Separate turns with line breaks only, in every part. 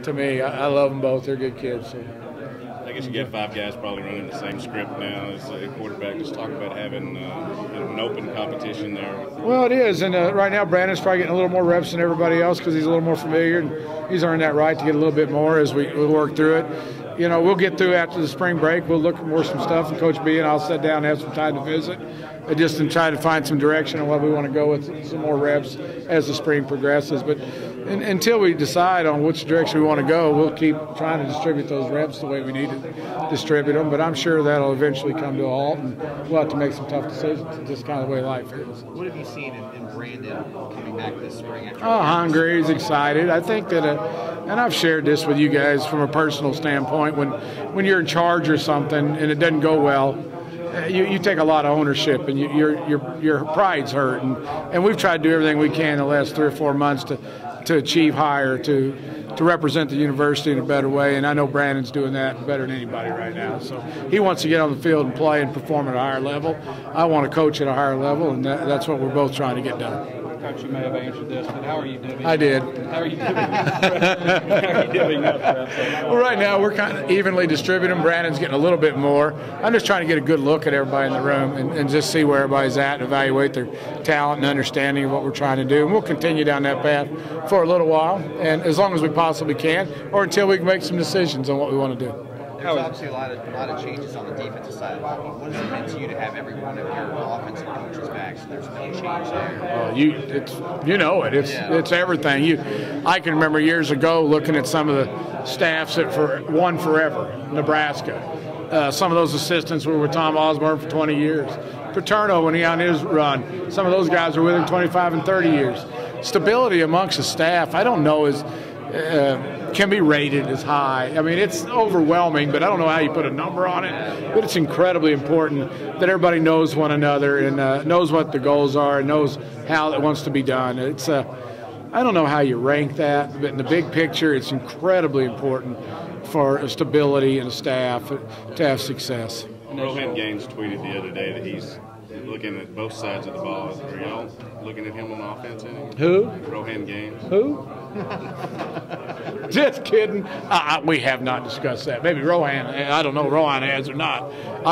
to me. I love them both. They're good kids. So.
I guess you got 5 guys probably running the same script now as a quarterback. Just talk about having an open competition there.
Well, it is, and right now Brandon's probably getting a little more reps than everybody else because he's a little more familiar, and he's earned that right to get a little bit more as we work through it. You know, we'll get through after the spring break. We'll look at more some stuff, and Coach B and I'll sit down and have some time to visit, just to try to find some direction on what we want to go with, some more reps as the spring progresses. But until we decide on which direction we want to go, we'll keep trying to distribute those reps the way we need to distribute them. But I'm sure that'll eventually come to a halt, and we'll have to make some tough decisions. It's just kind of the way life is.
What have you seen in Brandon coming back this spring?
Hungry. He's excited. I think that, and I've shared this with you guys from a personal standpoint, when you're in charge or something and it doesn't go well, you take a lot of ownership, and your pride's hurt. And we've tried to do everything we can in the last 3 or 4 months to achieve higher, to represent the university in a better way. And I know Brandon's doing that better than anybody right now. So he wants to get on the field and play and perform at a higher level. I want to coach at a higher level, and that's what we're both trying to get done.
Coach, you may have answered this, but how are you doing?
I did.
How are you doing? How are you doing up there?
Well, right now we're kind of evenly distributing. Brandon's getting a little bit more. I'm just trying to get a good look at everybody in the room and just see where everybody's at and evaluate their talent and understanding of what we're trying to do. And we'll continue down that path for a little while, and as long as we possibly can, or until we can make some decisions on what we want to do.
There's obviously a lot of changes on the defensive side of the ball. What does it mean to you to have every one of your offensive coaches back, so there's no change there?
It's everything. I can remember years ago looking at some of the staffs that won forever, Nebraska. Some of those assistants were with Tom Osborne for 20 years. Paterno, when he on his run, some of those guys were with him 25 and 30 years. Stability amongst the staff, I don't know, can be rated as high. I mean, it's overwhelming, but I don't know how you put a number on it. But it's incredibly important that everybody knows one another and knows what the goals are and knows how it wants to be done. I don't know how you rank that, but in the big picture, it's incredibly important for a stability and a staff to have success.
Rohan Gaines tweeted the other day that he's looking at both sides of the ball. Are y'all looking at him on offense?
Who?
Rohan Gaines.
Who? Just kidding. We have not discussed that. Maybe Rohan, I don't know if Rohan has or not.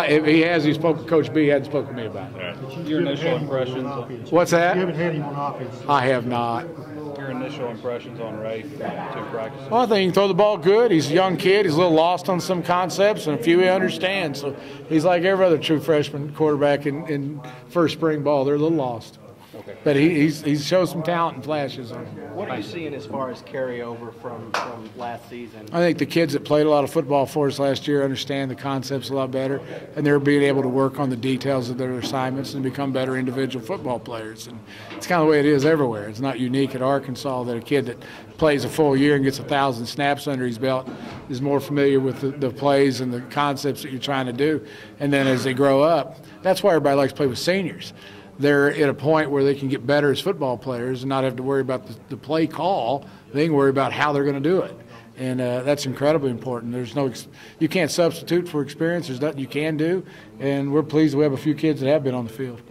If he has, he spoke to Coach B. He hadn't spoken to me about it.
Right.
Your initial impressions?
What's that?
You haven't had him on offense.
I have not.
Your initial impressions on Ray from 2 practices?
Well, I think he can throw the ball good. He's a young kid. He's a little lost on some concepts, and a few he understands. So he's like every other true freshman quarterback in first spring ball. They're a little lost. Okay. But he shows some talent and flashes on him.
What are you seeing as far as carryover from last season?
I think the kids that played a lot of football for us last year understand the concepts a lot better, and they're being able to work on the details of their assignments and become better individual football players. And it's kind of the way it is everywhere. It's not unique at Arkansas that a kid that plays a full year and gets 1,000 snaps under his belt is more familiar with the plays and the concepts that you're trying to do. And then as they grow up, that's why everybody likes to play with seniors. They're at a point where they can get better as football players and not have to worry about the play call. They can worry about how they're going to do it. And that's incredibly important. You can't substitute for experience. There's nothing you can do. And we're pleased we have a few kids that have been on the field.